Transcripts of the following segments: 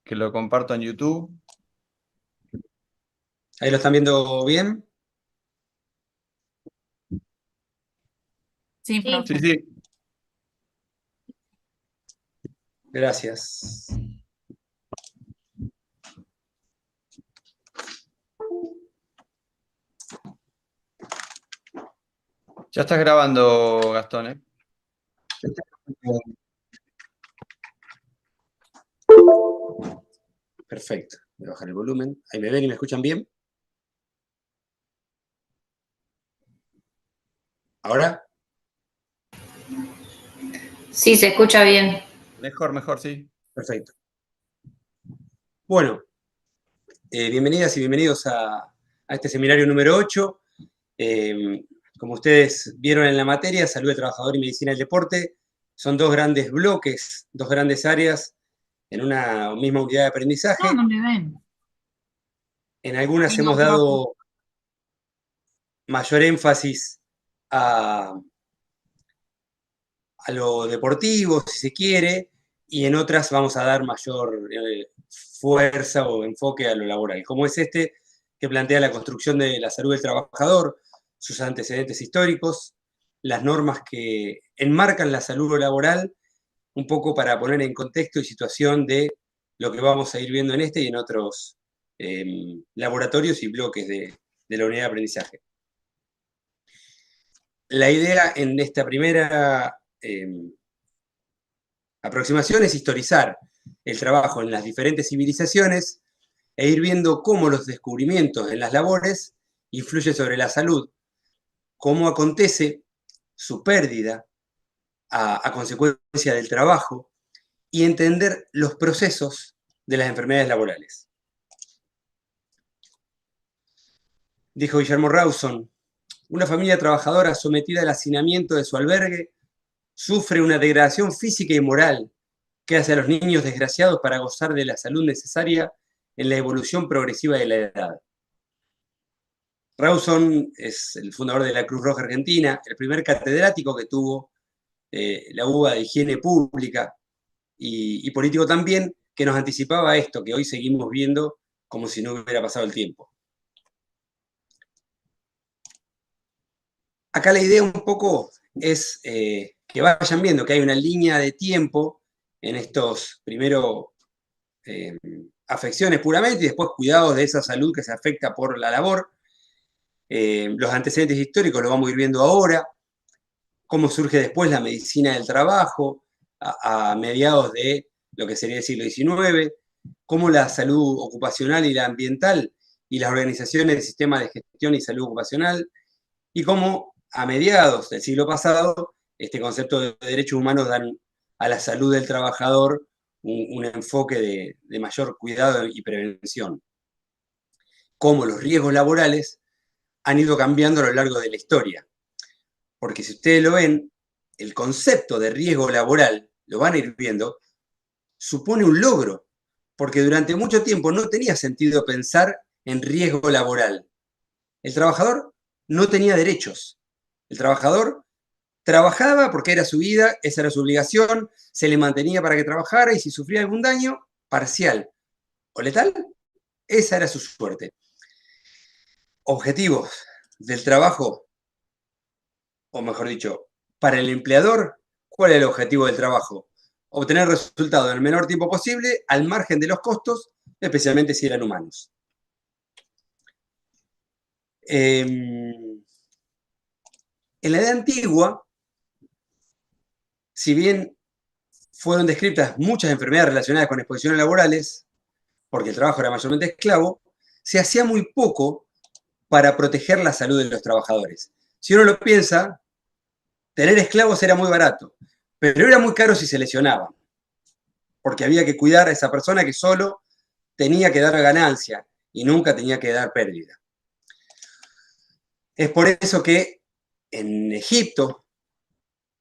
que lo comparto en YouTube. ¿Ahí lo están viendo bien? Sí, Sí, profe. sí. Gracias. Ya estás grabando, Gastón, ¿eh? Perfecto. Voy a bajar el volumen. ¿Ahí me ven y me escuchan bien? ¿Ahora? Sí, se escucha bien. Mejor, sí. Perfecto. Bueno, bienvenidas y bienvenidos a este seminario número 8. Como ustedes vieron en la materia, Salud del Trabajador y Medicina del Deporte, son dos grandes bloques, dos grandes áreas en una misma unidad de aprendizaje. No me ven. En algunas No, hemos profe. dado mayor énfasis a lo deportivo, si se quiere, y en otras vamos a dar mayor fuerza o enfoque a lo laboral, como es este que plantea la construcción de la salud del trabajador, sus antecedentes históricos, las normas que enmarcan la salud laboral, un poco para poner en contexto y situación de lo que vamos a ir viendo en este y en otros laboratorios y bloques de la unidad de aprendizaje. La idea en esta primera aproximación es historizar el trabajo en las diferentes civilizaciones e ir viendo cómo los descubrimientos en las labores influyen sobre la salud, cómo acontece su pérdida a consecuencia del trabajo y entender los procesos de las enfermedades laborales. Dijo Guillermo Rawson, una familia trabajadora sometida al hacinamiento de su albergue sufre una degradación física y moral que hace a los niños desgraciados para gozar de la salud necesaria en la evolución progresiva de la edad. Rawson es el fundador de la Cruz Roja Argentina, el primer catedrático que tuvo la UBA de Higiene Pública y político también, que nos anticipaba esto que hoy seguimos viendo como si no hubiera pasado el tiempo. Acá la idea un poco es que vayan viendo que hay una línea de tiempo en estos primero afecciones puramente y después cuidados de esa salud que se afecta por la labor. Los antecedentes históricos los vamos a ir viendo ahora, cómo surge después la medicina del trabajo a mediados de lo que sería el siglo XIX, cómo la salud ocupacional y la ambiental y las organizaciones del sistema de gestión y salud ocupacional, y cómo a mediados del siglo pasado este concepto de derechos humanos dan a la salud del trabajador un enfoque de mayor cuidado y prevención. Cómo los riesgos laborales han ido cambiando a lo largo de la historia. Porque si ustedes lo ven, el concepto de riesgo laboral, lo van a ir viendo, supone un logro, porque durante mucho tiempo no tenía sentido pensar en riesgo laboral. El trabajador no tenía derechos. El trabajador trabajaba porque era su vida, esa era su obligación, se le mantenía para que trabajara y si sufría algún daño, parcial o letal, esa era su suerte. Objetivos del trabajo, o mejor dicho, para el empleador, ¿cuál es el objetivo del trabajo? Obtener resultados en el menor tiempo posible, al margen de los costos, especialmente si eran humanos. En la edad antigua, si bien fueron descritas muchas enfermedades relacionadas con exposiciones laborales, porque el trabajo era mayormente esclavo, se hacía muy poco para proteger la salud de los trabajadores. Si uno lo piensa, tener esclavos era muy barato, pero era muy caro si se lesionaban, porque había que cuidar a esa persona que solo tenía que dar ganancia y nunca tenía que dar pérdida. Es por eso que en Egipto,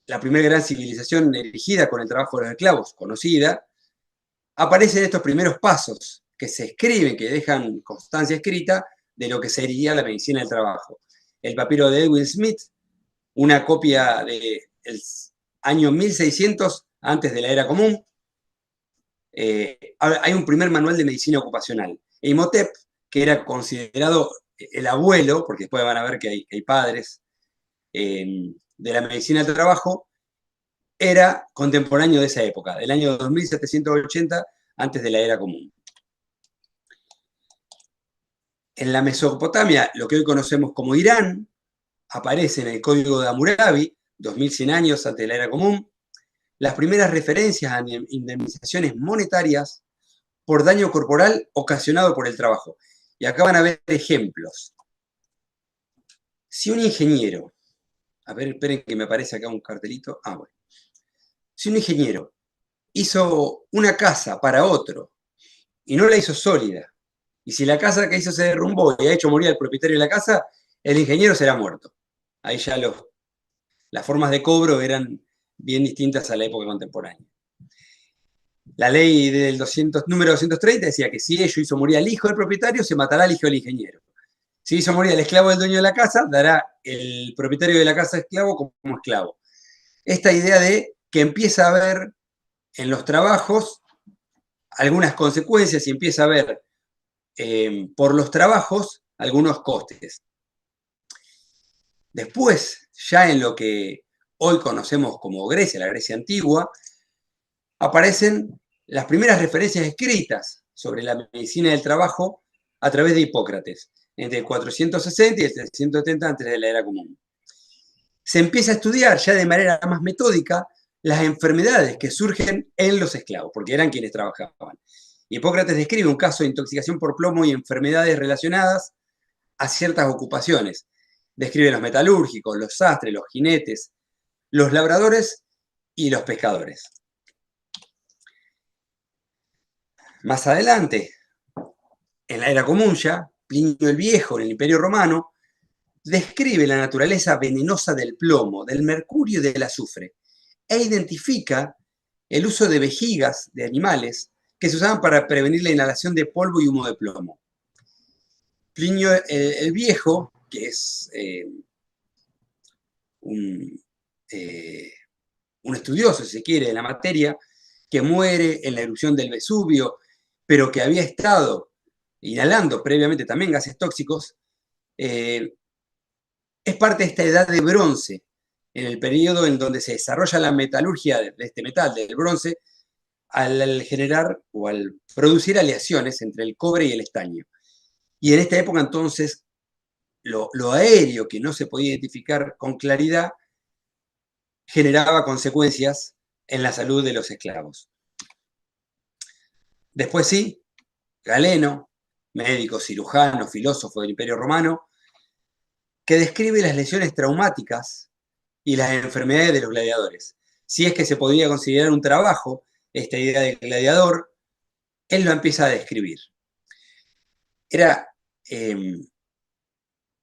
la primera gran civilización erigida con el trabajo de los esclavos, conocida, aparecen estos primeros pasos que se escriben, que dejan constancia escrita de lo que sería la medicina del trabajo. El papiro de Edwin Smith, una copia del año 1600 antes de la era común, hay un primer manual de medicina ocupacional. Imhotep, que era considerado el abuelo, porque después van a ver que hay padres de la medicina del trabajo, era contemporáneo de esa época, del año 2780, antes de la era común. En la Mesopotamia, lo que hoy conocemos como Irán, aparece en el Código de Hammurabi, 2100 años antes de la era común, las primeras referencias a indemnizaciones monetarias por daño corporal ocasionado por el trabajo. Y acá van a ver ejemplos. Si un ingeniero, a ver, esperen que me aparece acá un cartelito. Ah, bueno. Si un ingeniero hizo una casa para otro y no la hizo sólida, y si la casa que hizo se derrumbó y ha hecho morir al propietario de la casa, el ingeniero será muerto. Ahí ya las formas de cobro eran bien distintas a la época contemporánea. La ley del número 230 decía que si ello hizo morir al hijo del propietario, se matará al hijo del ingeniero. Si hizo morir al esclavo del dueño de la casa, dará el propietario de la casa esclavo como esclavo. Esta idea de que empieza a haber en los trabajos algunas consecuencias y empieza a haber por los trabajos algunos costes. Después, ya en lo que hoy conocemos como Grecia, la Grecia antigua, aparecen las primeras referencias escritas sobre la medicina del trabajo a través de Hipócrates, entre el 460 y el 370 antes de la era común. Se empieza a estudiar ya de manera más metódica las enfermedades que surgen en los esclavos, porque eran quienes trabajaban. Hipócrates describe un caso de intoxicación por plomo y enfermedades relacionadas a ciertas ocupaciones. Describe los metalúrgicos, los sastres, los jinetes, los labradores y los pescadores. Más adelante, en la era común ya, Plinio el Viejo, en el Imperio Romano, describe la naturaleza venenosa del plomo, del mercurio y del azufre, e identifica el uso de vejigas de animales que se usaban para prevenir la inhalación de polvo y humo de plomo. Plinio el Viejo, que es un estudioso, si se quiere, de la materia, que muere en la erupción del Vesubio, pero que había estado inhalando previamente también gases tóxicos, es parte de esta edad de bronce, en el periodo en donde se desarrolla la metalurgia de este metal, del bronce, al generar o al producir aleaciones entre el cobre y el estaño. Y en esta época entonces lo aéreo que no se podía identificar con claridad generaba consecuencias en la salud de los esclavos. Después sí, Galeno, médico, cirujano, filósofo del Imperio Romano, que describe las lesiones traumáticas y las enfermedades de los gladiadores. Si es que se podía considerar un trabajo esta idea del gladiador, él lo empieza a describir. Era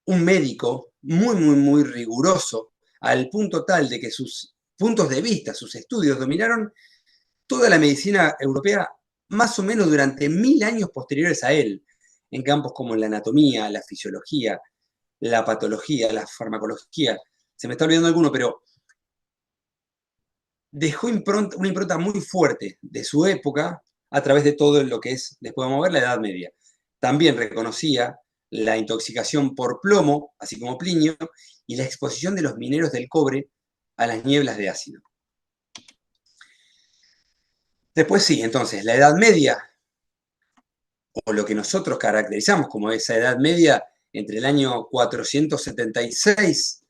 un médico muy riguroso, al punto tal de que sus puntos de vista, sus estudios, dominaron toda la medicina europea más o menos durante 1000 años posteriores a él, en campos como la anatomía, la fisiología, la patología, la farmacología. Se me está olvidando alguno, pero dejó una impronta muy fuerte de su época a través de todo lo que es, después vamos a ver, la Edad Media. También reconocía la intoxicación por plomo, así como Plinio, y la exposición de los mineros del cobre a las nieblas de ácido. Después sí, entonces, la Edad Media, o lo que nosotros caracterizamos como esa Edad Media entre el año 476,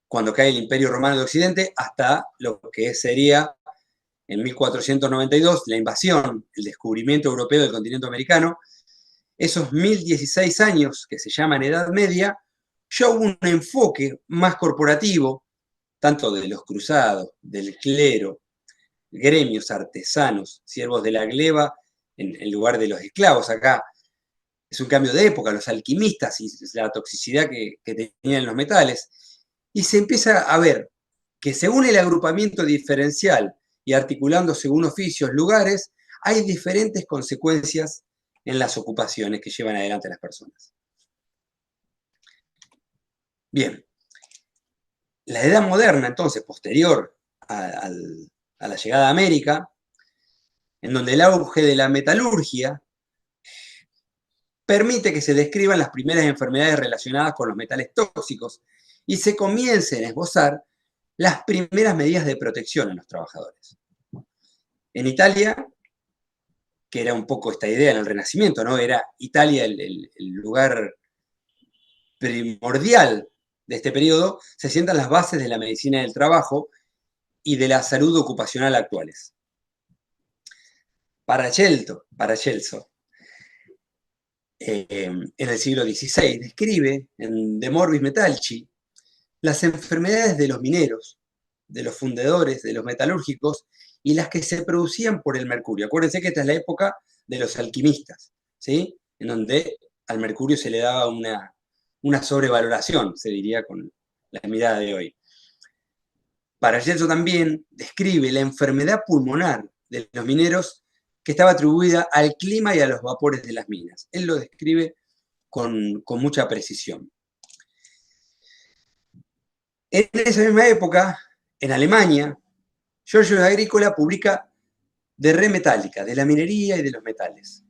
cuando cae el Imperio Romano de Occidente, hasta lo que sería en 1492, la invasión, el descubrimiento europeo del continente americano. Esos 1016 años que se llaman Edad Media, ya hubo un enfoque más corporativo, tanto de los cruzados, del clero, gremios, artesanos, siervos de la gleba, en lugar de los esclavos. Acá es un cambio de época, los alquimistas y la toxicidad que tenían los metales. Y se empieza a ver que según el agrupamiento diferencial y articulando según oficios, lugares, hay diferentes consecuencias en las ocupaciones que llevan adelante las personas. Bien, la edad moderna, entonces, posterior a la llegada a América, en donde el auge de la metalurgia permite que se describan las primeras enfermedades relacionadas con los metales tóxicos y se comiencen a esbozar las primeras medidas de protección a los trabajadores. En Italia, que era un poco esta idea en el Renacimiento, ¿no? Era Italia el lugar primordial de este periodo, se sientan las bases de la medicina del trabajo y de la salud ocupacional actuales. Paracelso, en el siglo XVI, describe en De Morbis Metalci las enfermedades de los mineros, de los fundidores, de los metalúrgicos y las que se producían por el mercurio. Acuérdense que esta es la época de los alquimistas, ¿sí? En donde al mercurio se le daba una sobrevaloración, se diría con la mirada de hoy. Paracelso también describe la enfermedad pulmonar de los mineros que estaba atribuida al clima y a los vapores de las minas. Él lo describe con mucha precisión. En esa misma época, en Alemania, Giorgio Agricola publica De Re Metallica, de la minería y de los metales.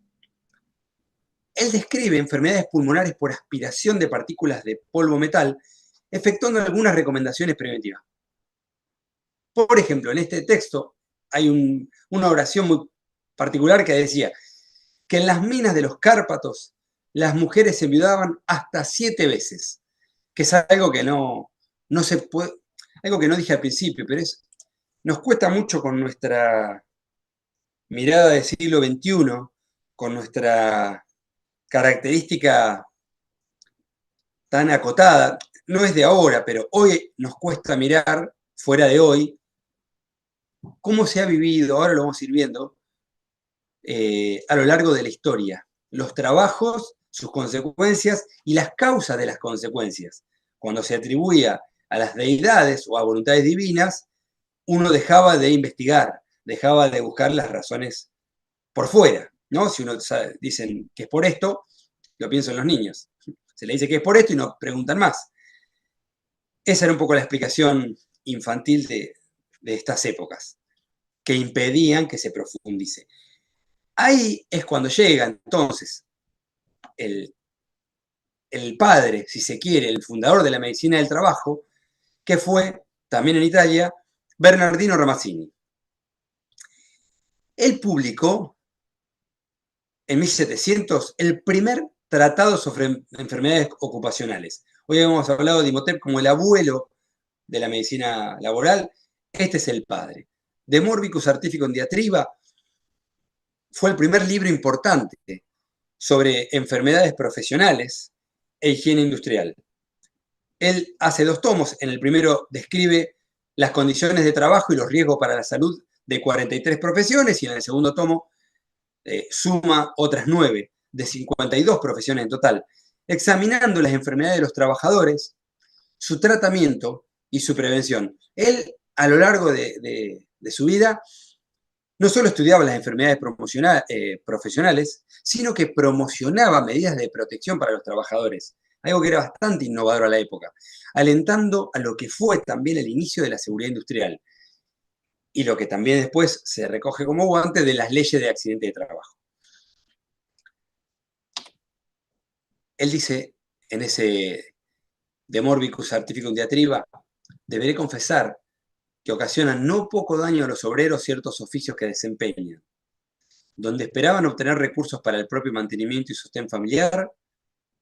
Él describe enfermedades pulmonares por aspiración de partículas de polvo metal, efectuando algunas recomendaciones preventivas. Por ejemplo, en este texto hay una oración muy particular que decía que en las minas de los Cárpatos las mujeres se enviudaban hasta 7 veces, que es algo que no se puede, algo que no dije al principio, pero nos cuesta mucho con nuestra mirada del siglo XXI, con nuestra característica tan acotada, no es de ahora, pero hoy nos cuesta mirar fuera de hoy cómo se ha vivido, ahora lo vamos a ir viendo, a lo largo de la historia, los trabajos, sus consecuencias y las causas de las consecuencias. Cuando se atribuía a las deidades o a voluntades divinas, uno dejaba de investigar, dejaba de buscar las razones por fuera, ¿no? Si uno dicen que es por esto, lo pienso en los niños. Se le dice que es por esto y no preguntan más. Esa era un poco la explicación infantil de estas épocas, que impedían que se profundice. Ahí es cuando llega entonces el padre, si se quiere, el fundador de la medicina del trabajo, que fue, también en Italia, Bernardino Ramazzini. Él publicó en 1700 el primer tratado sobre enfermedades ocupacionales. Hoy hemos hablado de Imhotep como el abuelo de la medicina laboral. Este es el padre. De Morbicus Artificum Diatriba fue el primer libro importante sobre enfermedades profesionales e higiene industrial. Él hace 2 tomos. En el primero describe las condiciones de trabajo y los riesgos para la salud de 43 profesiones y en el segundo tomo suma otras 9, de 52 profesiones en total, examinando las enfermedades de los trabajadores, su tratamiento y su prevención. Él, a lo largo de su vida, no solo estudiaba las enfermedades profesionales, sino que promocionaba medidas de protección para los trabajadores, algo que era bastante innovador a la época, alentando a lo que fue también el inicio de la seguridad industrial y lo que también después se recoge como guante de las leyes de accidente de trabajo. Él dice en ese De Morbicus Artificum Diatriba, deberé confesar que ocasionan no poco daño a los obreros ciertos oficios que desempeñan, donde esperaban obtener recursos para el propio mantenimiento y sostén familiar,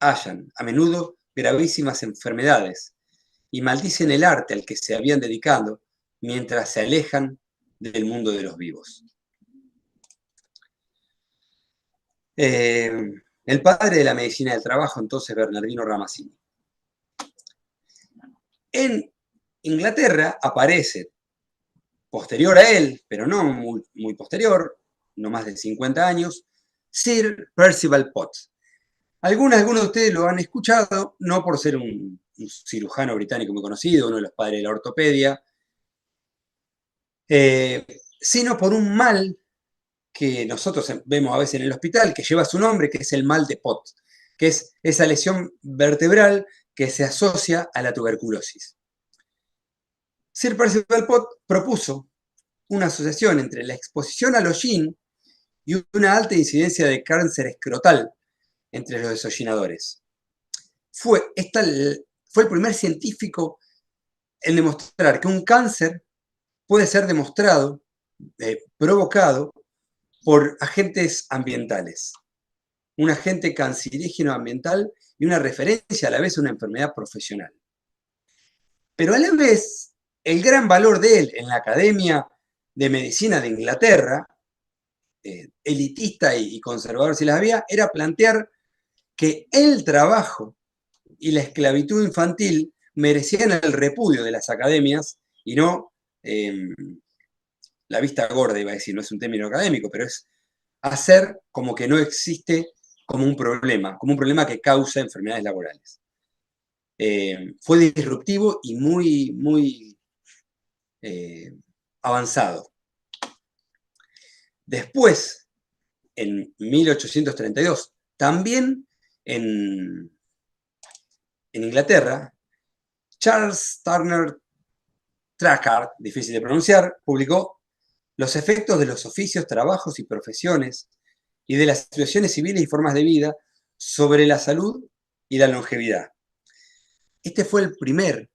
hallan a menudo gravísimas enfermedades y maldicen el arte al que se habían dedicado mientras se alejan del mundo de los vivos. El padre de la medicina del trabajo, entonces, Bernardino Ramazzini. En Inglaterra aparece, posterior a él, pero no muy posterior, no más de 50 años, Sir Percival Potts. Algunos de ustedes lo han escuchado, no por ser un cirujano británico muy conocido, uno de los padres de la ortopedia, sino por un mal que nosotros vemos a veces en el hospital, que lleva su nombre, que es el mal de Potts, que es esa lesión vertebral que se asocia a la tuberculosis. Sir Percival Potts propuso una asociación entre la exposición al hollín y una alta incidencia de cáncer escrotal entre los desollinadores. Fue el primer científico en demostrar que un cáncer puede ser demostrado, provocado por agentes ambientales. Un agente cancerígeno ambiental y una referencia a la vez a una enfermedad profesional. Pero a la vez, el gran valor de él en la Academia de Medicina de Inglaterra, elitista y conservador si las había, era plantear que el trabajo y la esclavitud infantil merecían el repudio de las academias y no la vista gorda, iba a decir, no es un término académico, pero es hacer como que no existe como un problema que causa enfermedades laborales. Fue disruptivo y muy avanzado. Después, en 1832, también en Inglaterra, Charles Turner Traquair, difícil de pronunciar, publicó Los efectos de los oficios, trabajos y profesiones y de las situaciones civiles y formas de vida sobre la salud y la longevidad. Este fue el primer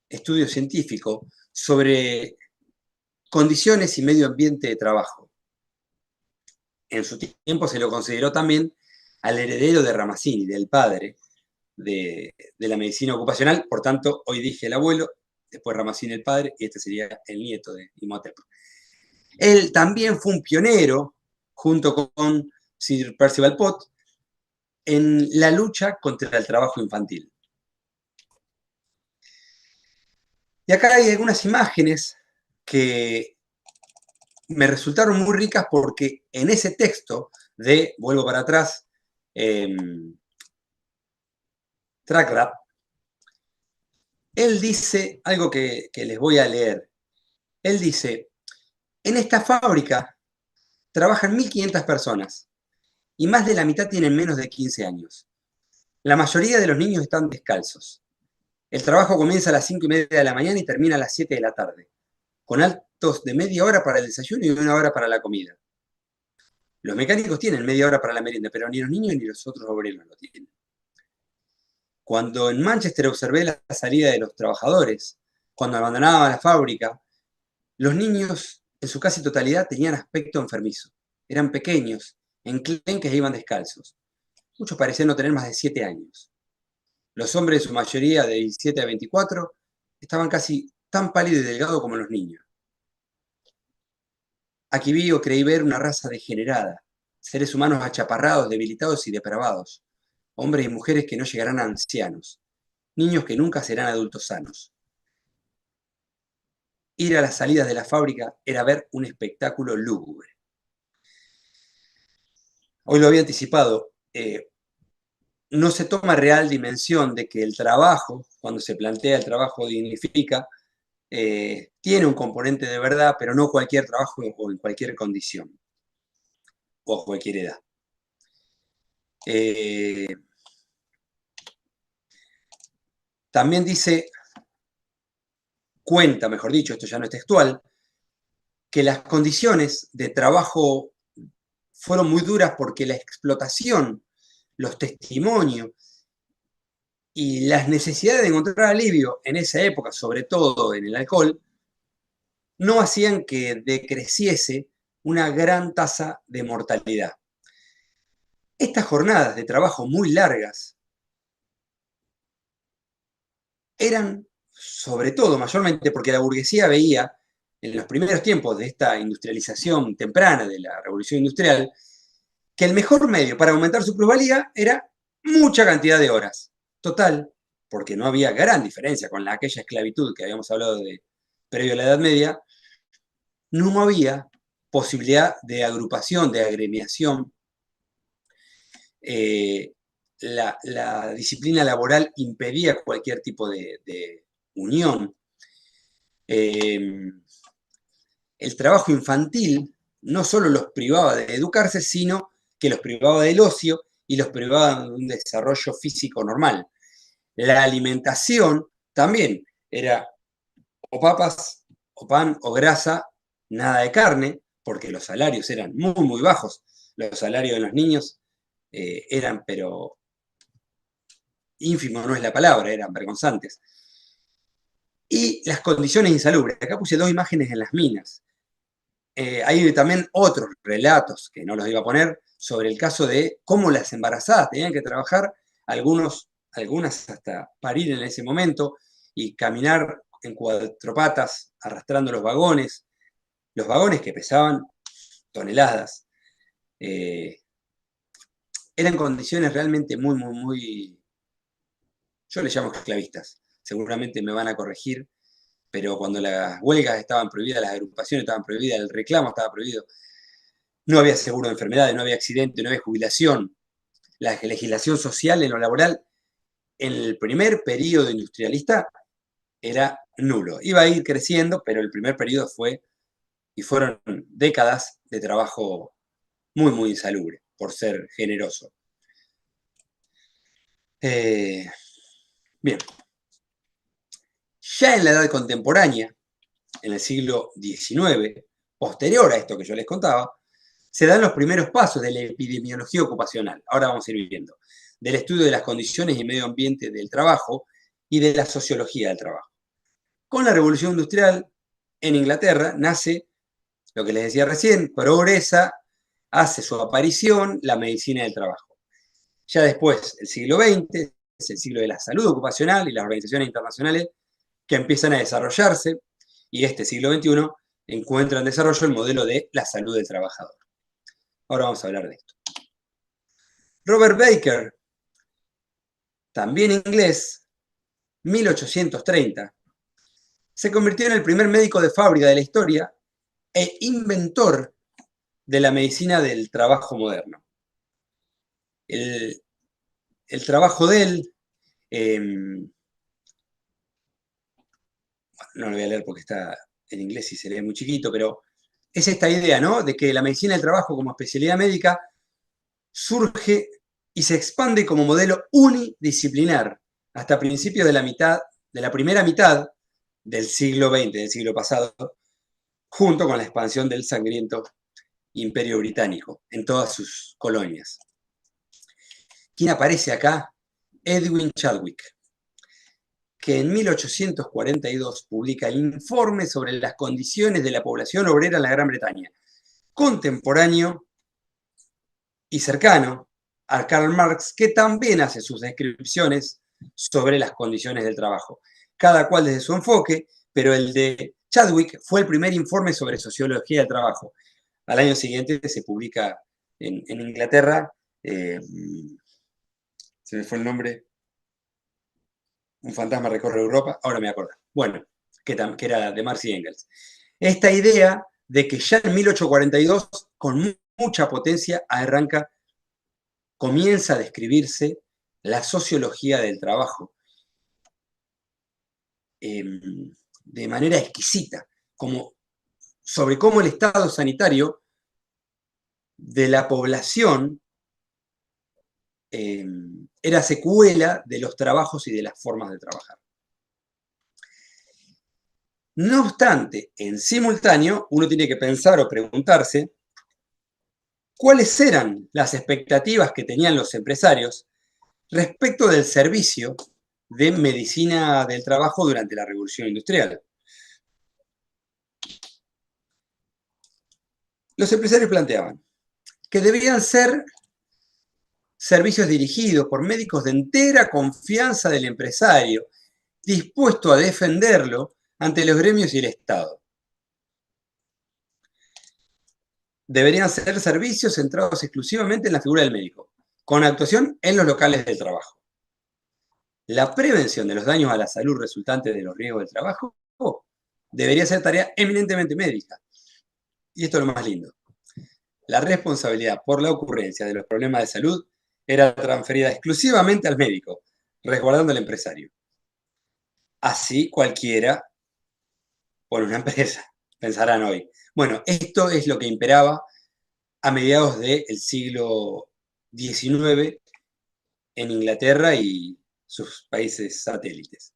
estudio científico sobre condiciones y medio ambiente de trabajo. En su tiempo se lo consideró también al heredero de Ramazzini, del padre de la medicina ocupacional. Por tanto, hoy dije el abuelo, después Ramazzini el padre, y este sería el nieto de Imhotep. Él también fue un pionero, junto con Sir Percival Pott, en la lucha contra el trabajo infantil. Y acá hay algunas imágenes que me resultaron muy ricas porque en ese texto de, vuelvo para atrás, Traquair, él dice algo que les voy a leer. Él dice, en esta fábrica trabajan 1.500 personas y más de la mitad tienen menos de 15 años. La mayoría de los niños están descalzos. El trabajo comienza a las 5:30 de la mañana y termina a las 7 de la tarde, con altos de media hora para el desayuno y 1 hora para la comida. Los mecánicos tienen media hora para la merienda, pero ni los niños ni los otros obreros lo tienen. Cuando en Manchester observé la salida de los trabajadores, cuando abandonaban la fábrica, los niños en su casi totalidad tenían aspecto enfermizo. Eran pequeños, enclenques e iban descalzos. Muchos parecían no tener más de 7 años. Los hombres, en su mayoría de 17 a 24, estaban casi tan pálidos y delgados como los niños. Aquí vi o creí ver una raza degenerada, seres humanos achaparrados, debilitados y depravados, hombres y mujeres que no llegarán a ancianos, niños que nunca serán adultos sanos. Ir a las salidas de la fábrica era ver un espectáculo lúgubre. Hoy lo había anticipado, no se toma real dimensión de que el trabajo, cuando se plantea el trabajo dignifica, tiene un componente de verdad, pero no cualquier trabajo o en cualquier condición o a cualquier edad. También cuenta, mejor dicho, esto ya no es textual, que las condiciones de trabajo fueron muy duras porque la explotación, los testimonios y las necesidades de encontrar alivio en esa época, sobre todo en el alcohol, no hacían que decreciese una gran tasa de mortalidad. Estas jornadas de trabajo muy largas eran, sobre todo, mayormente porque la burguesía veía, en los primeros tiempos de esta industrialización temprana de la revolución industrial, que el mejor medio para aumentar su plusvalía era mucha cantidad de horas. Total, porque no había gran diferencia con aquella esclavitud que habíamos hablado de previo a la Edad Media, no había posibilidad de agrupación, de agremiación. La disciplina laboral impedía cualquier tipo de unión. El trabajo infantil no solo los privaba de educarse, sino que los privaba del ocio y los privaba de un desarrollo físico normal. La alimentación también era o papas, o pan, o grasa, nada de carne, porque los salarios eran muy, muy bajos. Los salarios de los niños eran, pero ínfimo no es la palabra, eran vergonzantes. Y las condiciones insalubres. Acá puse 2 imágenes en las minas. Hay también otros relatos, que no los iba a poner, sobre el caso de cómo las embarazadas tenían que trabajar, algunas hasta parir en ese momento, y caminar en 4 patas, arrastrando los vagones que pesaban toneladas. Eran condiciones realmente muy, muy, muy, yo les llamo esclavistas, seguramente me van a corregir, pero cuando las huelgas estaban prohibidas, las agrupaciones estaban prohibidas, el reclamo estaba prohibido, no había seguro de enfermedades, no había accidente, no había jubilación. La legislación social en lo laboral en el primer periodo industrialista era nulo. Iba a ir creciendo, pero el primer periodo fueron décadas de trabajo muy, muy insalubre, por ser generoso. Bien. Ya en la edad contemporánea, en el siglo XIX, posterior a esto que yo les contaba, se dan los primeros pasos de la epidemiología ocupacional. Ahora vamos a ir viendo. Del estudio de las condiciones y medio ambiente del trabajo y de la sociología del trabajo. Con la Revolución Industrial, en Inglaterra, nace lo que les decía recién, progresa, hace su aparición la medicina del trabajo. Ya después, el siglo XX, es el siglo de la salud ocupacional y las organizaciones internacionales que empiezan a desarrollarse, y este siglo XXI encuentra en desarrollo el modelo de la salud del trabajador. Ahora vamos a hablar de esto. Robert Baker, también inglés, 1830, se convirtió en el primer médico de fábrica de la historia e inventor de la medicina del trabajo moderno. El trabajo de él, no lo voy a leer porque está en inglés y se lee muy chiquito, pero es esta idea, ¿no? De que la medicina del trabajo como especialidad médica surge y se expande como modelo unidisciplinar hasta principios de la primera mitad del siglo XX, del siglo pasado, junto con la expansión del sangriento Imperio Británico en todas sus colonias. ¿Quién aparece acá? Edwin Chadwick, que en 1842 publica el Informe sobre las condiciones de la población obrera en la Gran Bretaña, contemporáneo y cercano a Karl Marx, que también hace sus descripciones sobre las condiciones del trabajo, cada cual desde su enfoque, pero el de Chadwick fue el primer informe sobre sociología del trabajo. Al año siguiente se publica en Inglaterra, se me fue el nombre, Un fantasma recorre Europa, ahora me acuerdo. Bueno, que era de Marx y Engels. Esta idea de que ya en 1842, con mucha potencia, comienza a describirse la sociología del trabajo de manera exquisita, sobre cómo el estado sanitario de la población era secuela de los trabajos y de las formas de trabajar. No obstante, en simultáneo, uno tiene que pensar o preguntarse cuáles eran las expectativas que tenían los empresarios respecto del servicio de medicina del trabajo durante la Revolución Industrial. Los empresarios planteaban que debían ser servicios dirigidos por médicos de entera confianza del empresario, dispuesto a defenderlo ante los gremios y el Estado. Deberían ser servicios centrados exclusivamente en la figura del médico, con actuación en los locales del trabajo. La prevención de los daños a la salud resultantes de los riesgos del trabajo debería ser tarea eminentemente médica. Y esto es lo más lindo. La responsabilidad por la ocurrencia de los problemas de salud era transferida exclusivamente al médico, resguardando al empresario. Así cualquiera por una empresa, pensarán hoy. Bueno, esto es lo que imperaba a mediados del siglo XIX en Inglaterra y sus países satélites.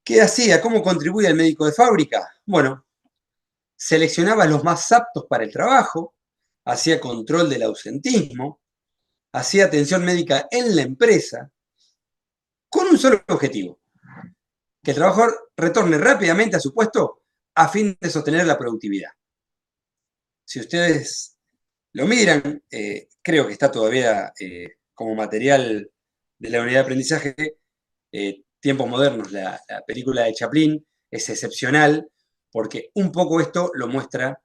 ¿Qué hacía? ¿Cómo contribuía el médico de fábrica? Bueno, seleccionaba a los más aptos para el trabajo, hacía control del ausentismo, hacía atención médica en la empresa, con un solo objetivo: que el trabajador retorne rápidamente a su puesto a fin de sostener la productividad. Si ustedes lo miran, creo que está todavía como material de la unidad de aprendizaje, Tiempos Modernos, la película de Chaplin, es excepcional porque un poco esto lo muestra,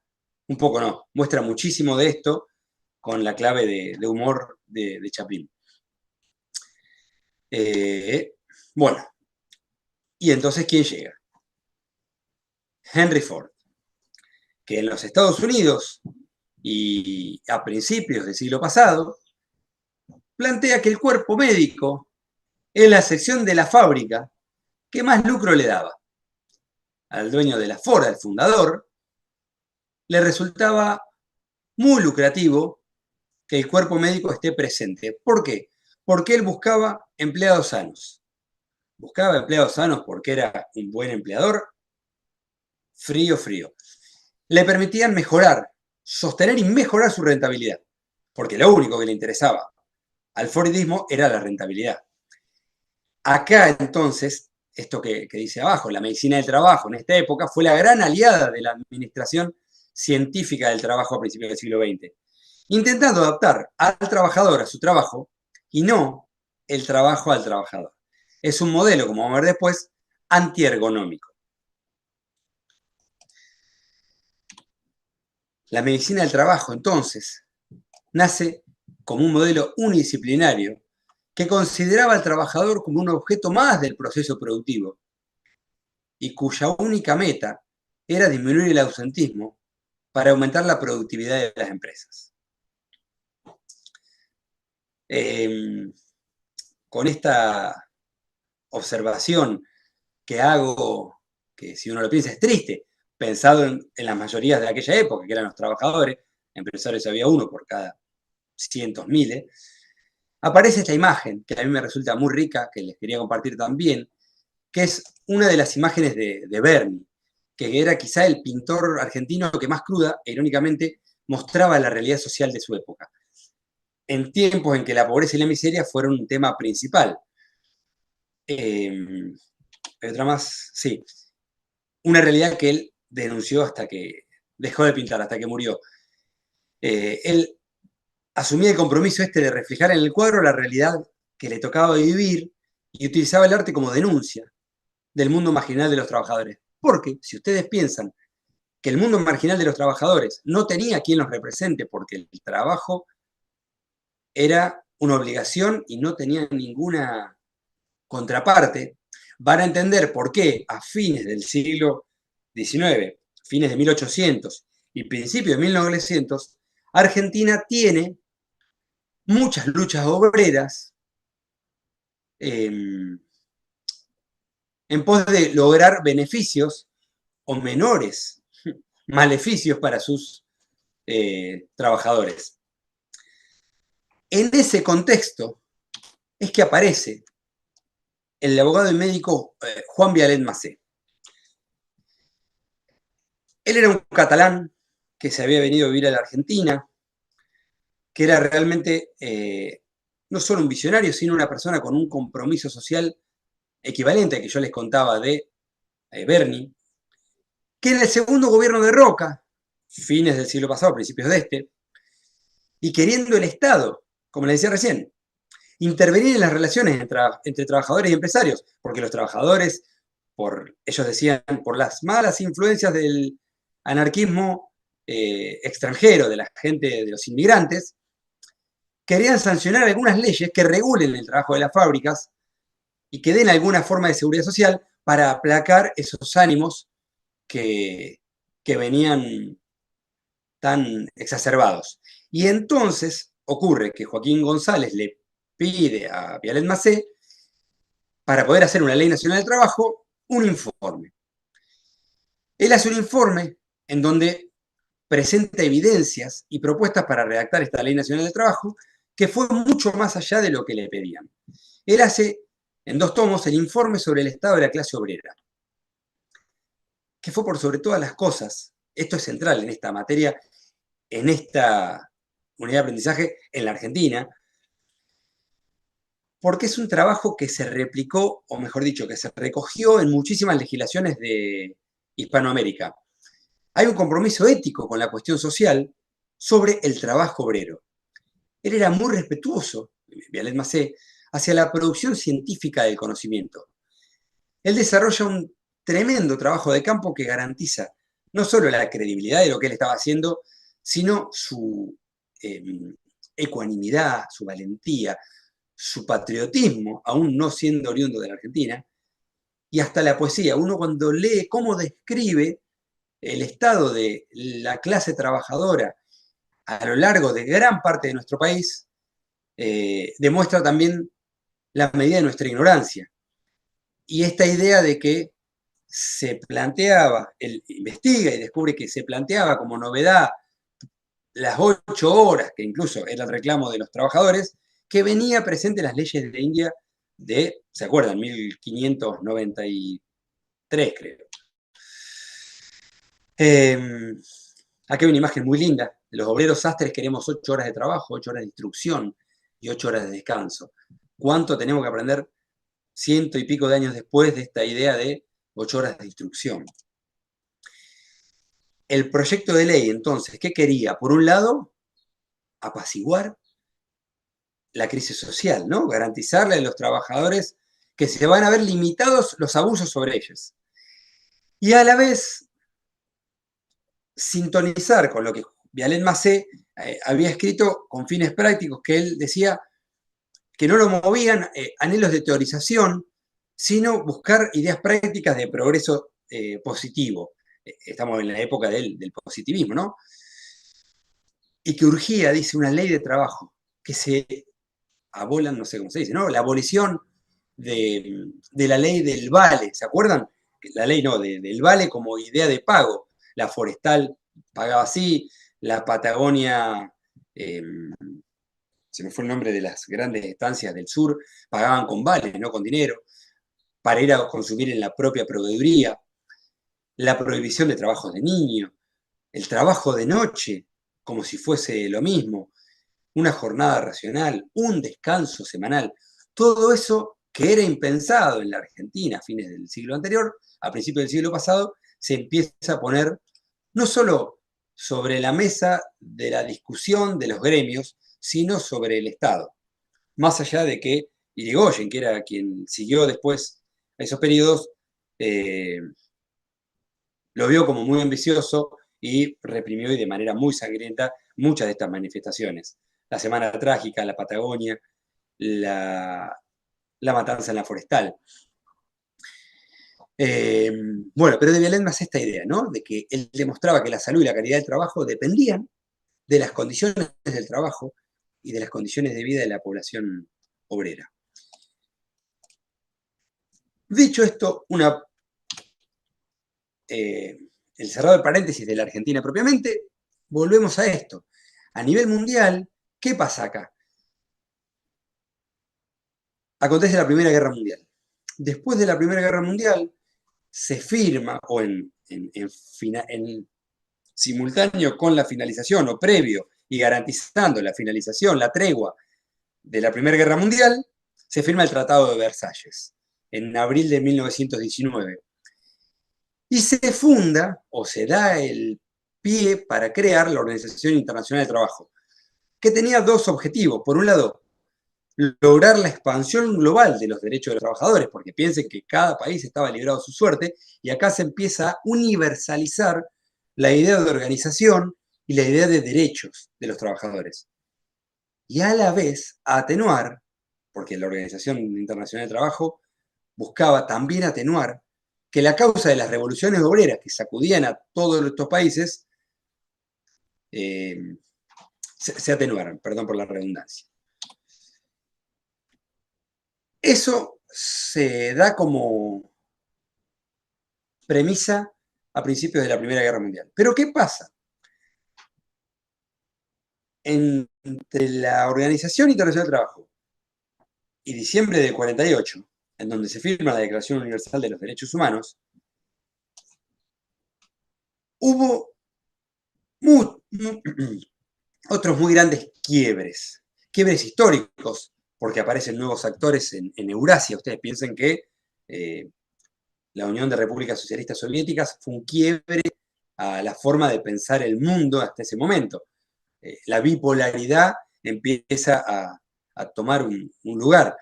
un poco no, muestra muchísimo de esto con la clave de humor de Chaplin. Bueno, y entonces, ¿quién llega? Henry Ford, que en los Estados Unidos y a principios del siglo pasado, plantea que el cuerpo médico es la sección de la fábrica que más lucro le daba. Al dueño de la Ford, al fundador, le resultaba muy lucrativo que el cuerpo médico esté presente. ¿Por qué? Porque él buscaba empleados sanos. Buscaba empleados sanos porque era un buen empleador, frío. Le permitían mejorar, sostener y mejorar su rentabilidad, porque lo único que le interesaba al fordismo era la rentabilidad. Acá entonces, esto que dice abajo, la medicina del trabajo en esta época fue la gran aliada de la administración científica del trabajo a principios del siglo XX, intentando adaptar al trabajador a su trabajo y no el trabajo al trabajador. Es un modelo, como vamos a ver después, antiergonómico. La medicina del trabajo, entonces, nace como un modelo unidisciplinario que consideraba al trabajador como un objeto más del proceso productivo y cuya única meta era disminuir el ausentismo para aumentar la productividad de las empresas. Con esta observación que hago, que si uno lo piensa es triste, pensado en las mayorías de aquella época, que eran los trabajadores, empresarios había uno por cada cientos, miles, aparece esta imagen, que a mí me resulta muy rica, que les quería compartir también, que es una de las imágenes de Berni, que era quizá el pintor argentino que más cruda e irónicamente mostraba la realidad social de su época, en tiempos en que la pobreza y la miseria fueron un tema principal. Otra más, sí, una realidad que él denunció hasta que dejó de pintar, hasta que murió. Él asumía el compromiso de reflejar en el cuadro la realidad que le tocaba vivir y utilizaba el arte como denuncia del mundo marginal de los trabajadores. Porque si ustedes piensan que el mundo marginal de los trabajadores no tenía quien los represente porque el trabajo era una obligación y no tenía ninguna contraparte, van a entender por qué a fines del siglo XIX, fines de 1800 y principios de 1900, Argentina tiene muchas luchas obreras en pos de lograr beneficios o menores maleficios para sus trabajadores. En ese contexto es que aparece el abogado y médico Juan Vialet Macé. Él era un catalán que se había venido a vivir a la Argentina, que era realmente no solo un visionario, sino una persona con un compromiso social equivalente al que yo les contaba de Berni, que en el segundo gobierno de Roca, fines del siglo pasado, principios de este, y queriendo el Estado, como les decía recién, intervenir en las relaciones entre trabajadores y empresarios, porque los trabajadores, ellos decían, por las malas influencias del anarquismo extranjero, de la gente, de los inmigrantes, querían sancionar algunas leyes que regulen el trabajo de las fábricas y que den alguna forma de seguridad social para aplacar esos ánimos que venían tan exacerbados. Y entonces ocurre que Joaquín González le pide a Vialet Macé, para poder hacer una ley nacional del trabajo, un informe. Él hace un informe en donde presenta evidencias y propuestas para redactar esta ley nacional del trabajo, que fue mucho más allá de lo que le pedían. Él hace, en 2 tomos, el informe sobre el estado de la clase obrera, que fue por sobre todas las cosas esto es central en esta materia, en esta unidad de aprendizaje en la Argentina, porque es un trabajo que se replicó, o mejor dicho, que se recogió en muchísimas legislaciones de Hispanoamérica. Hay un compromiso ético con la cuestión social sobre el trabajo obrero. Él era muy respetuoso, Vialet Macé, hacia la producción científica del conocimiento. Él desarrolla un tremendo trabajo de campo que garantiza no solo la credibilidad de lo que él estaba haciendo, sino su ecuanimidad, su valentía, su patriotismo, aún no siendo oriundo de la Argentina, y hasta la poesía. Uno cuando lee cómo describe el estado de la clase trabajadora a lo largo de gran parte de nuestro país, demuestra también la medida de nuestra ignorancia. Y esta idea de que se planteaba, él investiga y descubre que se planteaba como novedad las 8 horas, que incluso era el reclamo de los trabajadores, que venía presente en las leyes de India de, ¿se acuerdan? 1593, creo. Aquí hay una imagen muy linda. Los obreros sastres queremos 8 horas de trabajo, 8 horas de instrucción y 8 horas de descanso. ¿Cuánto tenemos que aprender 100 y pico de años después de esta idea de 8 horas de instrucción? El proyecto de ley, entonces, ¿qué quería? Por un lado, apaciguar la crisis social, ¿no? Garantizarle a los trabajadores que se van a ver limitados los abusos sobre ellos. Y a la vez, sintonizar con lo que Vialet Macé había escrito con fines prácticos, que él decía que no lo movían anhelos de teorización, sino buscar ideas prácticas de progreso positivo. Estamos en la época del positivismo, ¿no? Y que urgía, dice, una ley de trabajo, que se abolan, no sé cómo se dice, ¿no? La abolición de la ley del vale, ¿se acuerdan? La ley no, del vale como idea de pago. La forestal pagaba así, la Patagonia, se me fue el nombre de las grandes estancias del sur, pagaban con vales, no con dinero, para ir a consumir en la propia proveeduría. La prohibición de trabajos de niños, el trabajo de noche, como si fuese lo mismo, una jornada racional, un descanso semanal, todo eso que era impensado en la Argentina a fines del siglo anterior, a principios del siglo pasado, se empieza a poner no solo sobre la mesa de la discusión de los gremios, sino sobre el Estado. Más allá de que Irigoyen, que era quien siguió después a esos periodos, lo vio como muy ambicioso y reprimió y de manera muy sangrienta muchas de estas manifestaciones. La Semana Trágica, la Patagonia, la matanza en la forestal. Bueno, pero de Vialet Macé esta idea, ¿no? De que él demostraba que la salud y la calidad del trabajo dependían de las condiciones del trabajo y de las condiciones de vida de la población obrera. Dicho esto, el cerrado de paréntesis de la Argentina propiamente, volvemos a esto. A nivel mundial, ¿qué pasa acá? Acontece la Primera Guerra Mundial. Después de la Primera Guerra Mundial, se firma, o en simultáneo con la finalización, o previo, y garantizando la finalización, la tregua de la Primera Guerra Mundial, se firma el Tratado de Versalles, en abril de 1919. Y se funda, o se da el pie para crear la Organización Internacional del Trabajo, que tenía 2 objetivos. Por un lado, lograr la expansión global de los derechos de los trabajadores, porque piensen que cada país estaba librado a su suerte, y acá se empieza a universalizar la idea de organización y la idea de derechos de los trabajadores. Y a la vez a atenuar, porque la Organización Internacional del Trabajo buscaba también atenuar que la causa de las revoluciones obreras que sacudían a todos estos países se atenuaran, perdón por la redundancia. Eso se da como premisa a principios de la Primera Guerra Mundial. Pero ¿qué pasa? Entre la Organización Internacional del Trabajo y diciembre del 48, en donde se firma la Declaración Universal de los Derechos Humanos, hubo otros muy grandes quiebres históricos, porque aparecen nuevos actores en Eurasia. Ustedes piensen que la Unión de Repúblicas Socialistas Soviéticas fue un quiebre a la forma de pensar el mundo hasta ese momento. La bipolaridad empieza a tomar un lugar.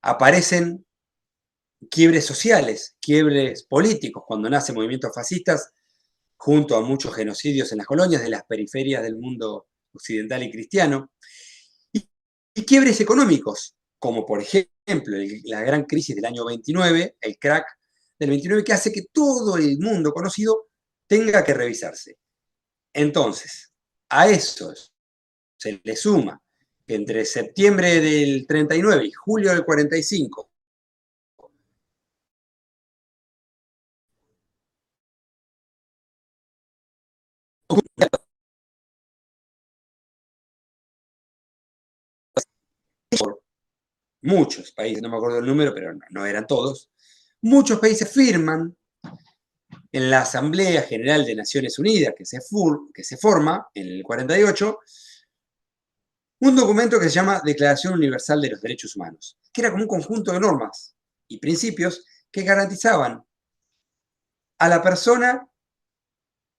Aparecen quiebres sociales, quiebres políticos, cuando nacen movimientos fascistas, junto a muchos genocidios en las colonias de las periferias del mundo occidental y cristiano, y quiebres económicos, como por ejemplo la gran crisis del año 29, el crack del 29, que hace que todo el mundo conocido tenga que revisarse. Entonces, a eso se le suma que entre septiembre del 39 y julio del 45, muchos países, no me acuerdo el número, pero no eran todos, muchos países firman en la Asamblea General de Naciones Unidas, que se forma en el 48, un documento que se llama Declaración Universal de los Derechos Humanos, que era como un conjunto de normas y principios que garantizaban a la persona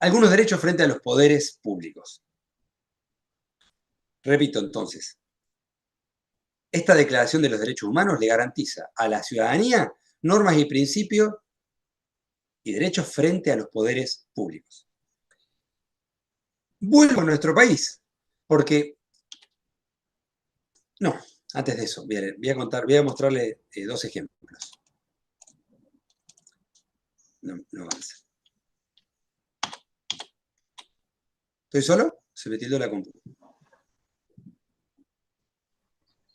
algunos derechos frente a los poderes públicos. Repito entonces, esta Declaración de los Derechos Humanos le garantiza a la ciudadanía normas y principios y derechos frente a los poderes públicos. Vuelvo a nuestro país, porque, no, antes de eso, voy a mostrarle dos ejemplos. No avanza. ¿Estoy solo? Se me tildó la compu.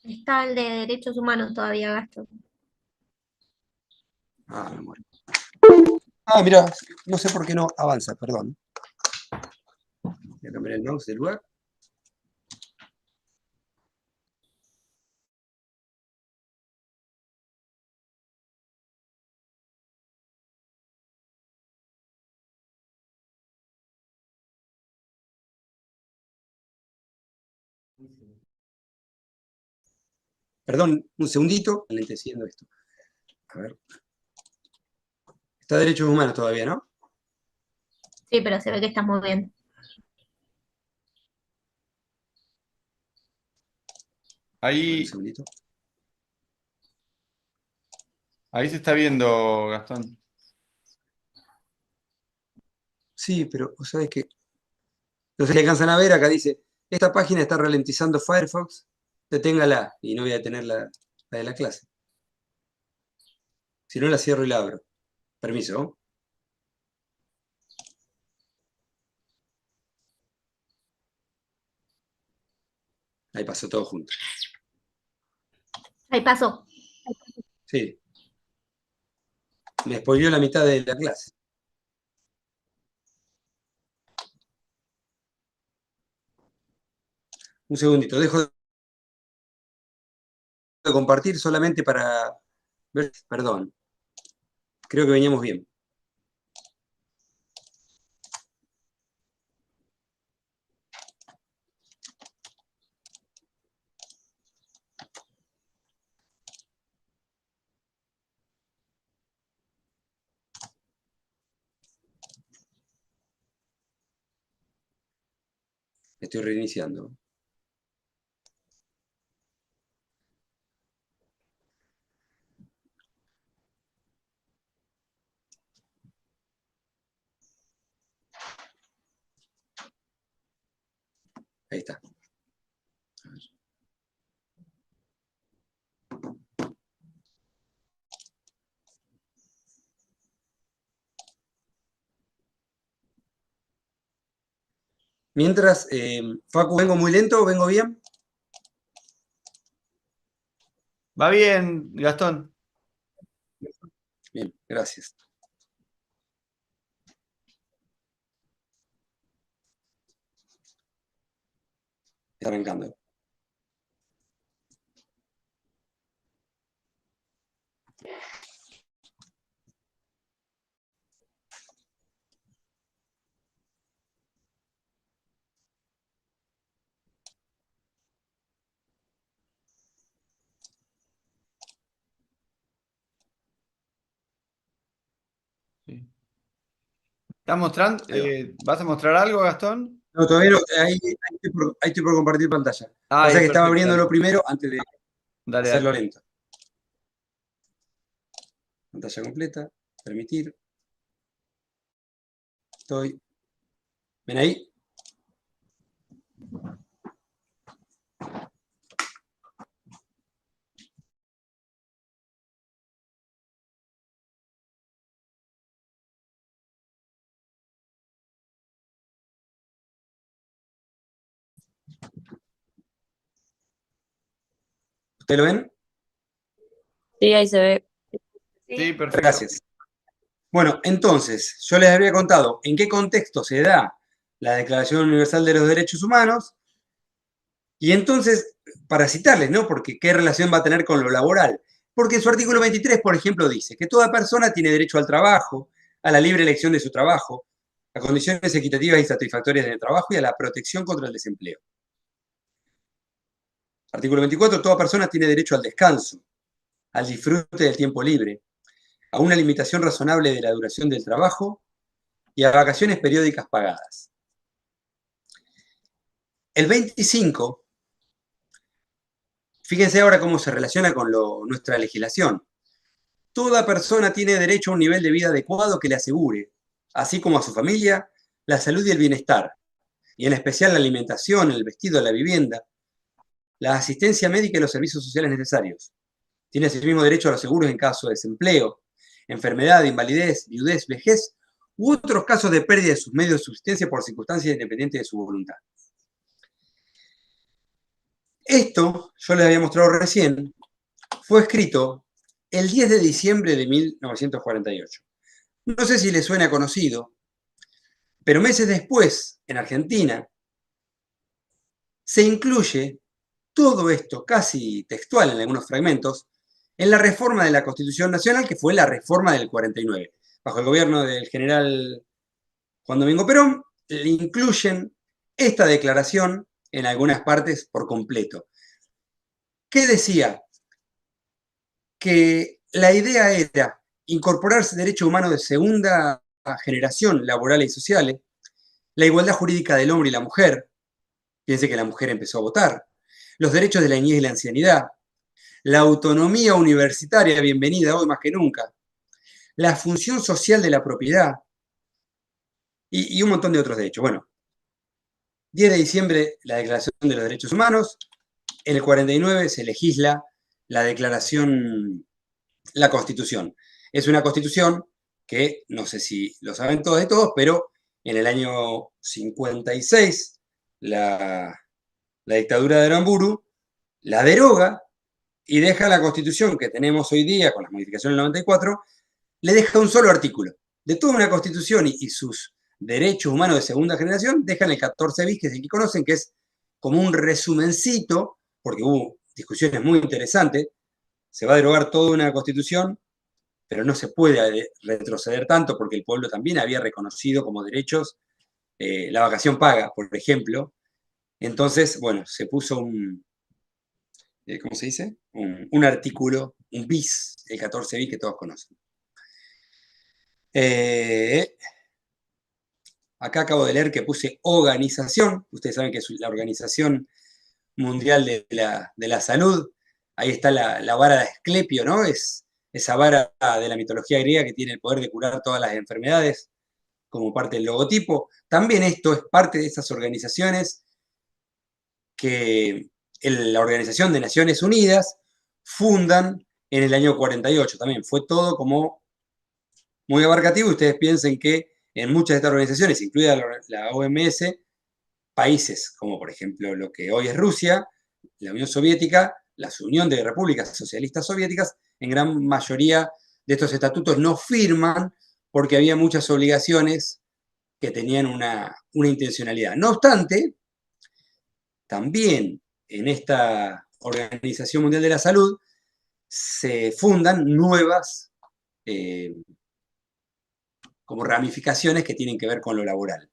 Está el de derechos humanos todavía, Gastón. Ah, me muero. Ah, mira, no sé por qué no avanza, perdón. Voy a cambiar el mouse de lugar. Perdón, un segundito, alenteciendo esto. A ver. Está derechos humanos todavía, ¿no? Sí, pero se ve que estás moviendo. Un Ahí, segundito. ahí se está viendo, Gastón. Sí, pero vos sabés que. No sé si alcanzan a ver, acá dice, esta página está ralentizando Firefox, deténgala, y no voy a tener la de la clase. Si no, la cierro y la abro. Permiso. Ahí pasó todo junto. Ahí pasó. Sí. Me spoileó la mitad de la clase. Un segundito, dejo de compartir solamente para ver. Perdón. Creo que veníamos bien. Estoy reiniciando. Ahí está. Mientras, Facu, ¿vengo muy lento o vengo bien? Va bien, Gastón. Bien, gracias. Está arrancando. ¿Estás mostrando? ¿Vas a mostrar algo, Gastón? No, todavía no, ahí estoy por compartir pantalla. Pasa que estaba Perfecto, abriéndolo dale. primero antes de Dale, hacerlo dale. lento. Pantalla completa, permitir. Estoy. ¿Ven ahí? ¿Ustedes lo ven? Sí, ahí se ve. Sí, perfecto. Gracias. Bueno, entonces, yo les había contado en qué contexto se da la Declaración Universal de los Derechos Humanos, y entonces, para citarles, ¿no? Porque ¿qué relación va a tener con lo laboral? Porque en su artículo 23, por ejemplo, dice que toda persona tiene derecho al trabajo, a la libre elección de su trabajo, a condiciones equitativas y satisfactorias de trabajo y a la protección contra el desempleo. Artículo 24, toda persona tiene derecho al descanso, al disfrute del tiempo libre, a una limitación razonable de la duración del trabajo y a vacaciones periódicas pagadas. El 25, fíjense ahora cómo se relaciona con nuestra legislación. Toda persona tiene derecho a un nivel de vida adecuado que le asegure, así como a su familia, la salud y el bienestar, y en especial la alimentación, el vestido, la vivienda, la asistencia médica y los servicios sociales necesarios. Tiene asimismo derecho a los seguros en caso de desempleo, enfermedad, invalidez, viudez, vejez u otros casos de pérdida de sus medios de subsistencia por circunstancias independientes de su voluntad. Esto, yo les había mostrado recién, fue escrito el 10 de diciembre de 1948. No sé si les suena conocido, pero meses después, en Argentina, se incluye todo esto, casi textual en algunos fragmentos, en la reforma de la Constitución Nacional, que fue la reforma del 49. Bajo el gobierno del general Juan Domingo Perón, le incluyen esta declaración en algunas partes por completo. ¿Qué decía? Que la idea era incorporarse derechos humanos de segunda generación, laborales y sociales, la igualdad jurídica del hombre y la mujer, piense que la mujer empezó a votar, los derechos de la niñez y la ancianidad, la autonomía universitaria, bienvenida hoy más que nunca, la función social de la propiedad y un montón de otros derechos. Bueno, 10 de diciembre, la Declaración de los Derechos Humanos, en el 49 se legisla la declaración, la Constitución. Es una Constitución que, no sé si lo saben todos de todos, pero en el año 56, la dictadura de Aramburu la deroga y deja la Constitución que tenemos hoy día, con las modificaciones del 94, le deja un solo artículo. De toda una Constitución y sus derechos humanos de segunda generación, dejan el 14 bis, que es el que conocen, que es como un resumencito, porque hubo discusiones muy interesantes. Se va a derogar toda una Constitución, pero no se puede retroceder tanto porque el pueblo también había reconocido como derechos la vacación paga, por ejemplo. Entonces, bueno, se puso ¿cómo se dice? Un artículo, un bis, el 14 bis que todos conocen. Acá acabo de leer que puse organización. Ustedes saben que es la Organización Mundial de la Salud. Ahí está la vara de Asclepio, ¿no? Es esa vara de la mitología griega que tiene el poder de curar todas las enfermedades como parte del logotipo. También esto es parte de esas organizaciones que la Organización de Naciones Unidas fundan en el año 48. También fue todo como muy abarcativo. Ustedes piensen que en muchas de estas organizaciones, incluida la OMS, países como por ejemplo lo que hoy es Rusia, la Unión Soviética, la Unión de Repúblicas Socialistas Soviéticas, en gran mayoría de estos estatutos no firman porque había muchas obligaciones que tenían una intencionalidad. No obstante, también en esta Organización Mundial de la Salud se fundan nuevas como ramificaciones que tienen que ver con lo laboral.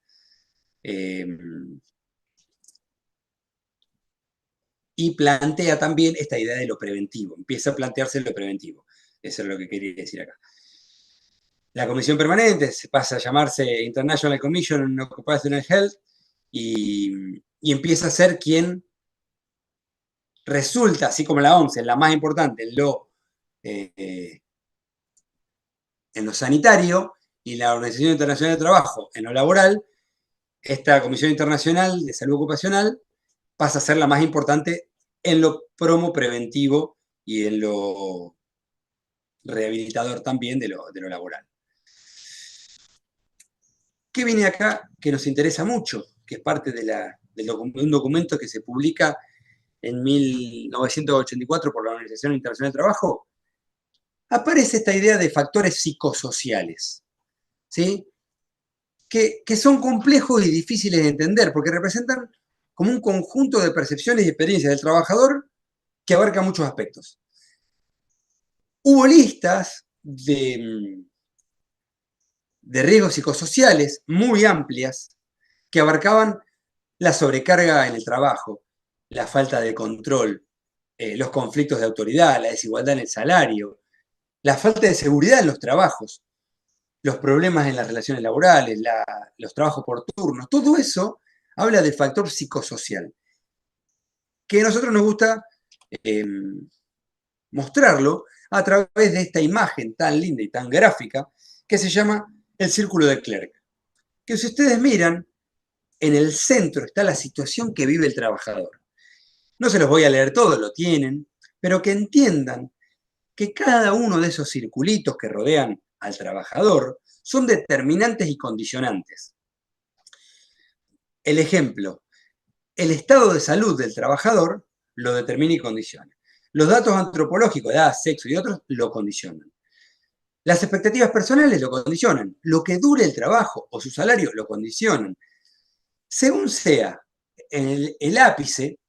Y plantea también esta idea de lo preventivo, empieza a plantearse lo preventivo. Eso es lo que quería decir acá. La comisión permanente se pasa a llamarse International Commission on Occupational Health y empieza a ser quien resulta, así como la OMS, es la más importante en lo sanitario, y la Organización Internacional de Trabajo en lo laboral, esta Comisión Internacional de Salud Ocupacional pasa a ser la más importante en lo preventivo y en lo rehabilitador también de lo laboral. ¿Qué viene acá que nos interesa mucho? Que es parte de un documento que se publica en 1984 por la Organización Internacional del Trabajo. Aparece esta idea de factores psicosociales, ¿sí? Que son complejos y difíciles de entender, porque representan como un conjunto de percepciones y experiencias del trabajador que abarca muchos aspectos. Hubo listas de riesgos psicosociales muy amplias que abarcaban la sobrecarga en el trabajo, la falta de control, los conflictos de autoridad, la desigualdad en el salario, la falta de seguridad en los trabajos, los problemas en las relaciones laborales, los trabajos por turnos. Todo eso habla del factor psicosocial, que a nosotros nos gusta mostrarlo a través de esta imagen tan linda y tan gráfica que se llama el círculo de Clerk. Que si ustedes miran, en el centro está la situación que vive el trabajador. No se los voy a leer todos, lo tienen, pero que entiendan que cada uno de esos circulitos que rodean al trabajador son determinantes y condicionantes. El ejemplo, el estado de salud del trabajador lo determina y condiciona. Los datos antropológicos, edad, sexo y otros, lo condicionan. Las expectativas personales lo condicionan. Lo que dure el trabajo o su salario lo condicionan. Según sea el ápice,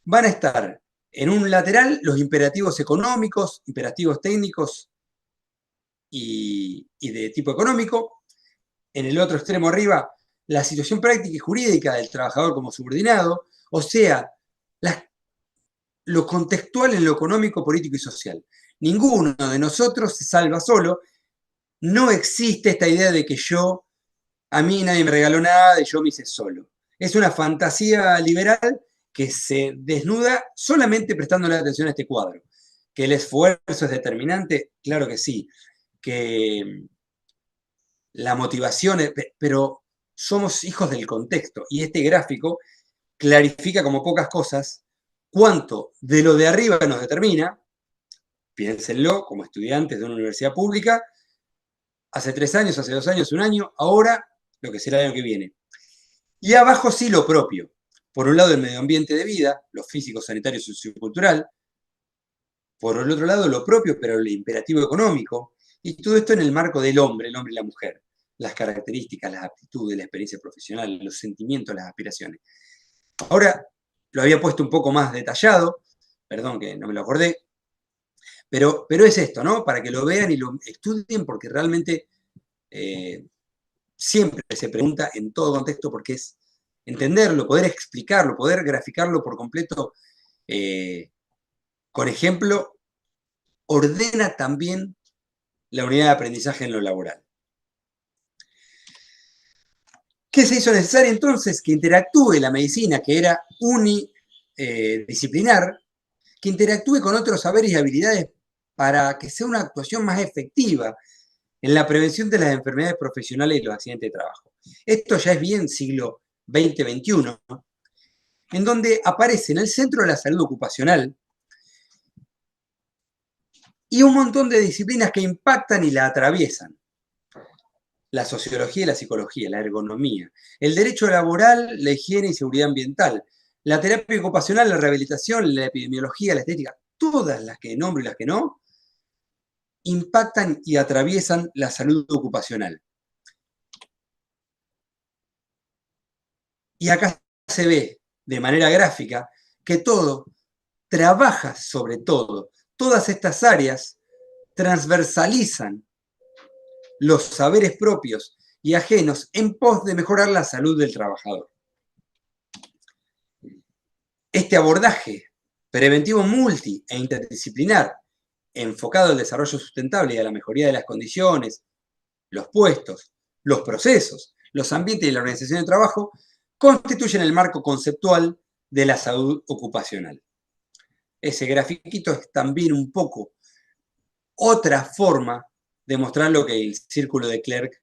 van a estar en un lateral los imperativos económicos, imperativos técnicos y de tipo económico. En el otro extremo arriba, la situación práctica y jurídica del trabajador como subordinado, o sea, lo contextual en lo económico, político y social. Ninguno de nosotros se salva solo. No existe esta idea de que a mí nadie me regaló nada y yo me hice solo. Es una fantasía liberal que se desnuda solamente prestándole atención a este cuadro. ¿Que el esfuerzo es determinante? Claro que sí. Que la motivación, pero somos hijos del contexto. Y este gráfico clarifica como pocas cosas cuánto de lo de arriba nos determina. Piénsenlo como estudiantes de una universidad pública, hace 3 años, hace 2 años, 1 año, ahora lo que será el año que viene. Y abajo sí lo propio. Por un lado el medio ambiente de vida, lo físico, sanitario, sociocultural. Por el otro lado lo propio, pero el imperativo económico. Y todo esto en el marco del hombre y la mujer. Las características, las aptitudes, la experiencia profesional, los sentimientos, las aspiraciones. Ahora lo había puesto un poco más detallado, perdón que no me lo acordé, pero es esto, ¿no? Para que lo vean y lo estudien, porque realmente siempre se pregunta en todo contexto, porque es entenderlo, poder explicarlo, poder graficarlo por completo, con ejemplo, ordena también la unidad de aprendizaje en lo laboral. ¿Qué se hizo necesario entonces? Que interactúe la medicina, que era unidisciplinar, que interactúe con otros saberes y habilidades para que sea una actuación más efectiva en la prevención de las enfermedades profesionales y los accidentes de trabajo. Esto ya es bien siglo XX-XXI, en donde aparece en el centro de la salud ocupacional y un montón de disciplinas que impactan y la atraviesan. La sociología y la psicología, la ergonomía, el derecho laboral, la higiene y seguridad ambiental, la terapia ocupacional, la rehabilitación, la epidemiología, la estética, todas las que nombro y las que no, impactan y atraviesan la salud ocupacional. Y acá se ve de manera gráfica que todo trabaja sobre todo. Todas estas áreas transversalizan los saberes propios y ajenos en pos de mejorar la salud del trabajador. Este abordaje preventivo multi e interdisciplinar, enfocado al desarrollo sustentable y a la mejoría de las condiciones los puestos, los procesos, los ambientes y la organización de trabajo constituyen el marco conceptual de la salud ocupacional. Ese grafiquito es también un poco otra forma de mostrar lo que el círculo de Clerc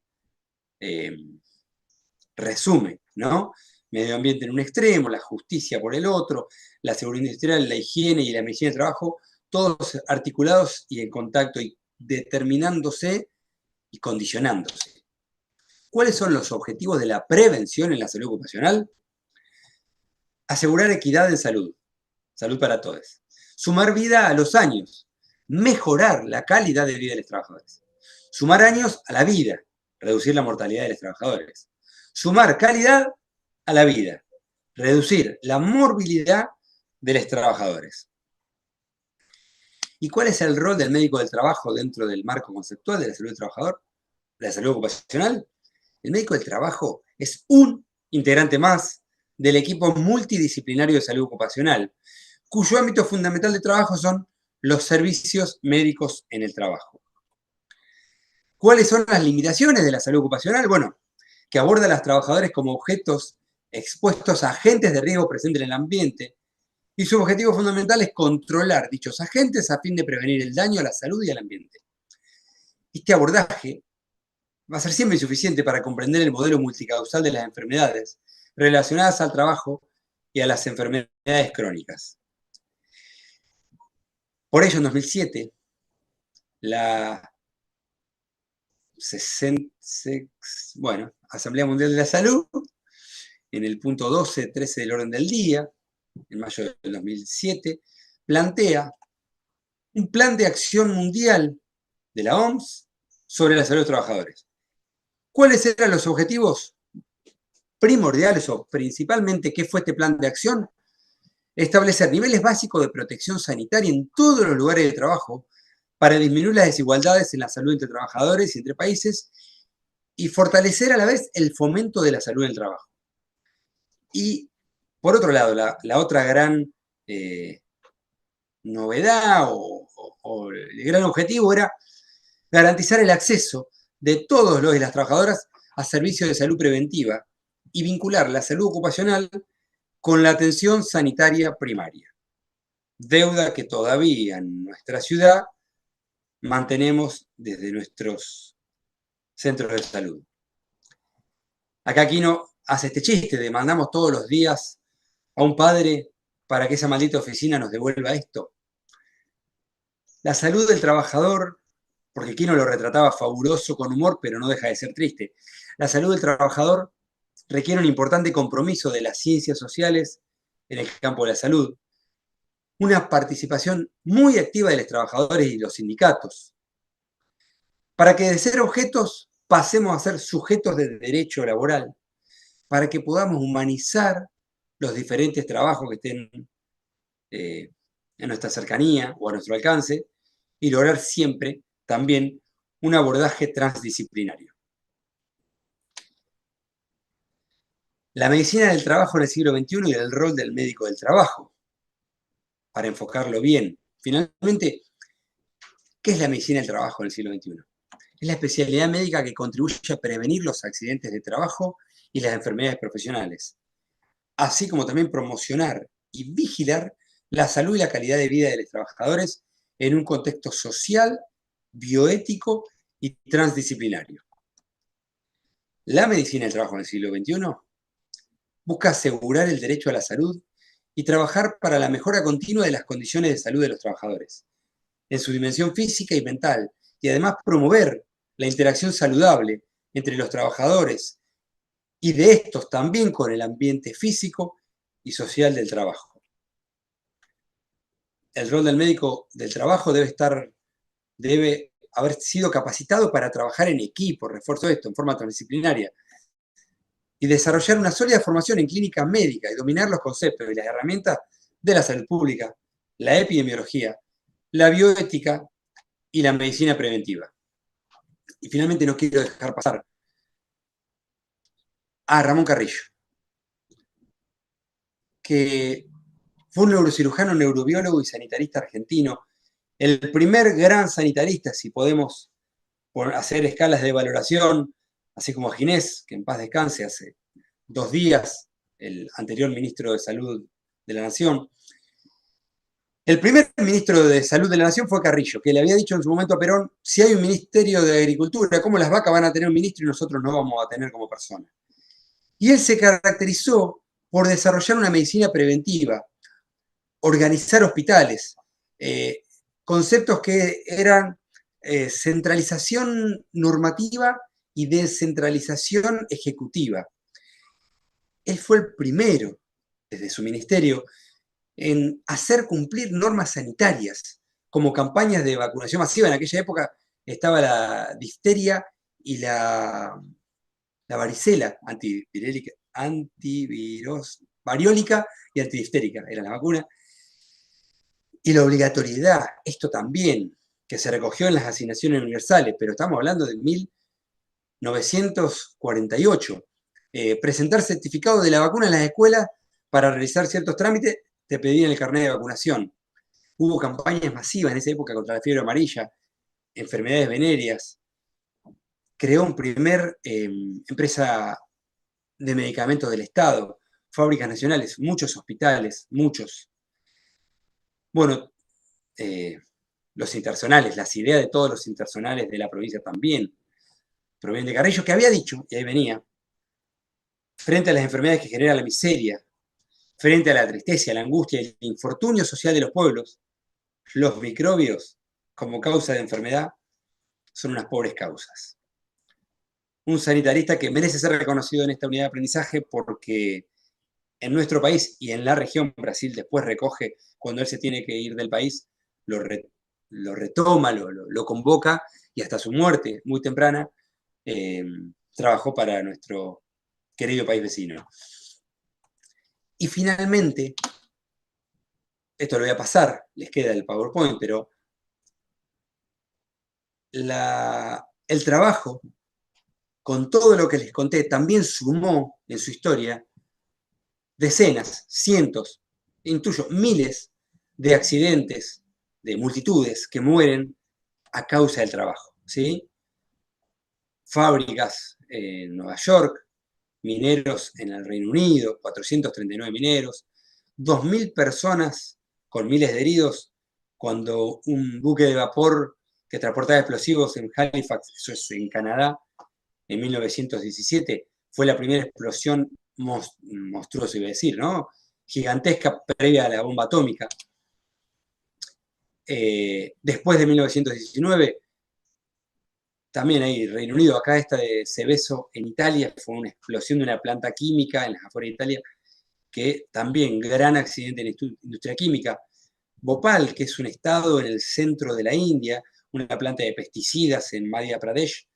resume, ¿no? Medio ambiente en un extremo, la justicia por el otro, la seguridad industrial, la higiene y la medicina del trabajo, todos articulados y en contacto y determinándose y condicionándose. ¿Cuáles son los objetivos de la prevención en la salud ocupacional? Asegurar equidad en salud, salud para todos. Sumar vida a los años, mejorar la calidad de vida de los trabajadores. Sumar años a la vida, reducir la mortalidad de los trabajadores. Sumar calidad a la vida, reducir la morbilidad de los trabajadores. ¿Y cuál es el rol del médico del trabajo dentro del marco conceptual de la salud del trabajador, de la salud ocupacional? El médico del trabajo es un integrante más del equipo multidisciplinario de salud ocupacional, cuyo ámbito fundamental de trabajo son los servicios médicos en el trabajo. ¿Cuáles son las limitaciones de la salud ocupacional? Bueno, que aborda a los trabajadores como objetos expuestos a agentes de riesgo presentes en el ambiente, y su objetivo fundamental es controlar dichos agentes a fin de prevenir el daño a la salud y al ambiente. Este abordaje va a ser siempre insuficiente para comprender el modelo multicausal de las enfermedades relacionadas al trabajo y a las enfermedades crónicas. Por ello, en 2007, la Asamblea Mundial de la Salud, en el punto 12.13 del orden del día, en mayo del 2007, plantea un plan de acción mundial de la OMS sobre la salud de los trabajadores. ¿Cuáles eran los objetivos primordiales o principalmente qué fue este plan de acción? Establecer niveles básicos de protección sanitaria en todos los lugares de trabajo para disminuir las desigualdades en la salud entre trabajadores y entre países y fortalecer a la vez el fomento de la salud en el trabajo. Y, por otro lado, la otra gran novedad o el gran objetivo era garantizar el acceso de todos los y las trabajadoras a servicios de salud preventiva y vincular la salud ocupacional con la atención sanitaria primaria. Deuda que todavía en nuestra ciudad mantenemos desde nuestros centros de salud. Acá Aquino hace este chiste de mandamos todos los días a un padre para que esa maldita oficina nos devuelva esto. La salud del trabajador, porque Aquino lo retrataba fabuloso con humor, pero no deja de ser triste. La salud del trabajador requiere un importante compromiso de las ciencias sociales en el campo de la salud, una participación muy activa de los trabajadores y los sindicatos, para que de ser objetos pasemos a ser sujetos de derecho laboral, para que podamos humanizar los diferentes trabajos que estén en nuestra cercanía o a nuestro alcance y lograr siempre también un abordaje transdisciplinario. La medicina del trabajo en el siglo XXI y el rol del médico del trabajo, para enfocarlo bien. Finalmente, ¿qué es la medicina del trabajo en el siglo XXI? Es la especialidad médica que contribuye a prevenir los accidentes de trabajo y las enfermedades profesionales, así como también promocionar y vigilar la salud y la calidad de vida de los trabajadores en un contexto social, bioético y transdisciplinario. La medicina del trabajo en el siglo XXI busca asegurar el derecho a la salud y trabajar para la mejora continua de las condiciones de salud de los trabajadores, en su dimensión física y mental, y además promover la interacción saludable entre los trabajadores y de estos también con el ambiente físico y social del trabajo. El rol del médico del trabajo debe haber sido capacitado para trabajar en equipo, refuerzo esto, en forma transdisciplinaria, y desarrollar una sólida formación en clínica médica y dominar los conceptos y las herramientas de la salud pública, la epidemiología, la bioética y la medicina preventiva. Y finalmente no quiero dejar pasar a Ramón Carrillo, que fue un neurocirujano, neurobiólogo y sanitarista argentino, el primer gran sanitarista, si podemos hacer escalas de valoración, así como a Ginés, que en paz descanse, hace 2 días, el anterior ministro de Salud de la Nación. El primer ministro de Salud de la Nación fue Carrillo, que le había dicho en su momento a Perón, si hay un ministerio de Agricultura, ¿cómo las vacas van a tener un ministro y nosotros no vamos a tener como personas? Y él se caracterizó por desarrollar una medicina preventiva, organizar hospitales, conceptos que eran centralización normativa y descentralización ejecutiva. Él fue el primero, desde su ministerio, en hacer cumplir normas sanitarias, como campañas de vacunación masiva. En aquella época estaba la difteria y la varicela variólica y antidiftérica, era la vacuna. Y la obligatoriedad, esto también, que se recogió en las asignaciones universales, pero estamos hablando de 1948. Presentar certificado de la vacuna en las escuelas para realizar ciertos trámites, te pedían el carnet de vacunación. Hubo campañas masivas en esa época contra la fiebre amarilla, enfermedades venéreas. Creó un primer empresa de medicamentos del Estado, fábricas nacionales, muchos hospitales, muchos. Bueno, los intersonales, las ideas de todos los intersonales de la provincia también provienen de Carrillo, que había dicho, y ahí venía, frente a las enfermedades que genera la miseria, frente a la tristeza, la angustia y el infortunio social de los pueblos, los microbios como causa de enfermedad son unas pobres causas. Un sanitarista que merece ser reconocido en esta unidad de aprendizaje porque en nuestro país y en la región, Brasil después recoge, cuando él se tiene que ir del país, lo retoma, lo convoca y hasta su muerte muy temprana trabajó para nuestro querido país vecino. Y finalmente, esto lo voy a pasar, les queda el PowerPoint, pero el trabajo, con todo lo que les conté, también sumó en su historia decenas, cientos, intuyo miles de accidentes, de multitudes que mueren a causa del trabajo, ¿sí? Fábricas en Nueva York, mineros en el Reino Unido, 439 mineros, 2.000 personas con miles de heridos cuando un buque de vapor que transportaba explosivos en Halifax, eso es en Canadá, en 1917, fue la primera explosión monstruosa, iba a decir, ¿no? Gigantesca previa a la bomba atómica. Después de 1919, también hay Reino Unido, acá esta de Seveso en Italia, fue una explosión de una planta química en las afueras de Italia, que también gran accidente en la industria química. Bhopal, que es un estado en el centro de la India, una planta de pesticidas en Madhya Pradesh,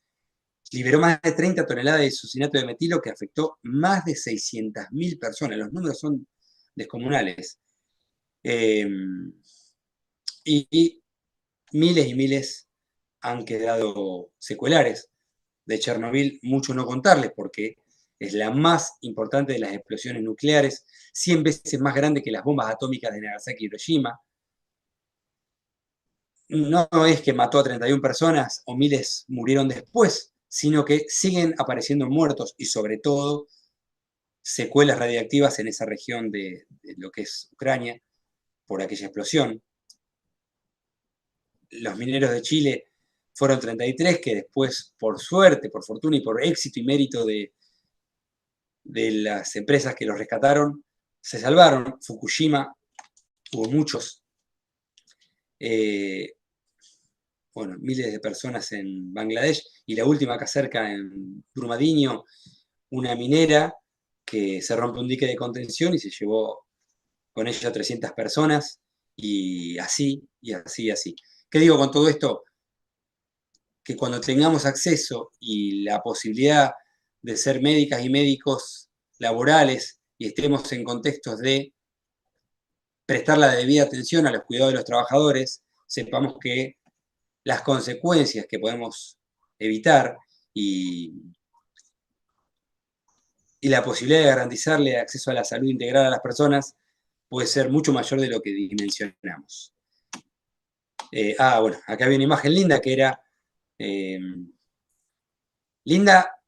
liberó más de 30 toneladas de isocianato de metilo que afectó más de 600.000 personas. Los números son descomunales. Y miles y miles han quedado secuelares. De Chernobyl, mucho no contarles, porque es la más importante de las explosiones nucleares, 100 veces más grande que las bombas atómicas de Nagasaki y Hiroshima. No es que mató a 31 personas o miles murieron después, sino que siguen apareciendo muertos y sobre todo secuelas radiactivas en esa región de lo que es Ucrania por aquella explosión. Los mineros de Chile fueron 33 que después, por suerte, por fortuna y por éxito y mérito de las empresas que los rescataron, se salvaron. Fukushima, hubo muchos. Bueno, miles de personas en Bangladesh, y la última acá cerca en Brumadinho, una minera que se rompe un dique de contención y se llevó con ella 300 personas, y así, y así, y así. ¿Qué digo con todo esto? Que cuando tengamos acceso y la posibilidad de ser médicas y médicos laborales y estemos en contextos de prestar la debida atención a los cuidados de los trabajadores, sepamos que las consecuencias que podemos evitar y la posibilidad de garantizarle acceso a la salud integral a las personas puede ser mucho mayor de lo que dimensionamos. Bueno, acá había una imagen linda que era Linda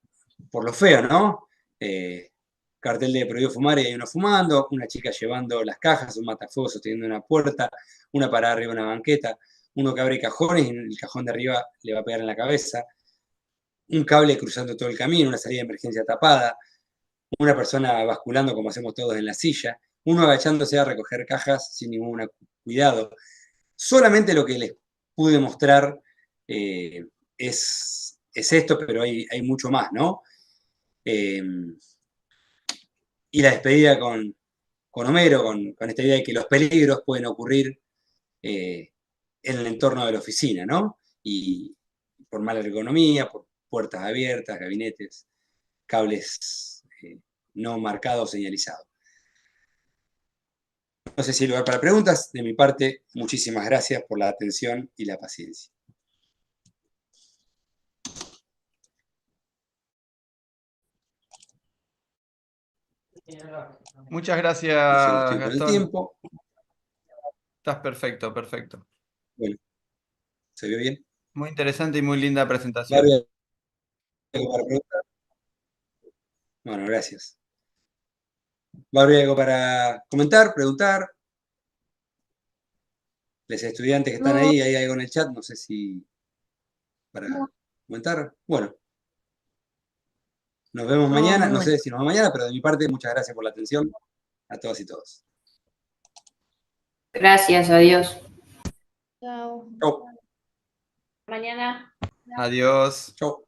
por lo feo, ¿no? Cartel de prohibido fumar y hay uno fumando, una chica llevando las cajas, un matafuegos sosteniendo una puerta, una parada arriba de una banqueta, uno que abre cajones y el cajón de arriba le va a pegar en la cabeza, un cable cruzando todo el camino, una salida de emergencia tapada, una persona basculando como hacemos todos en la silla, uno agachándose a recoger cajas sin ningún cuidado. Solamente lo que les pude mostrar es esto, pero hay mucho más, ¿no? Y la despedida con Homero, con esta idea de que los peligros pueden ocurrir en el entorno de la oficina, ¿no? Y por mala ergonomía, por puertas abiertas, gabinetes, cables no marcados o señalizados. No sé si hay lugar para preguntas. De mi parte, muchísimas gracias por la atención y la paciencia. Muchas No sé gracias, cómo estoy con el Gastón. tiempo. Estás perfecto, perfecto. Bueno, ¿se vio bien? Muy interesante y muy linda presentación. Barbie, ¿algo para preguntar? Bueno, gracias. Barbie, ¿algo para comentar, preguntar? Los estudiantes que están No, ahí, hay algo en el chat, no sé si para no, comentar. Bueno, nos vemos no, mañana, muy no bueno. sé si nos vemos mañana, pero de mi parte, muchas gracias por la atención a todas y todos. Gracias, adiós. Chao. Chau, Mañana. Adiós. chau.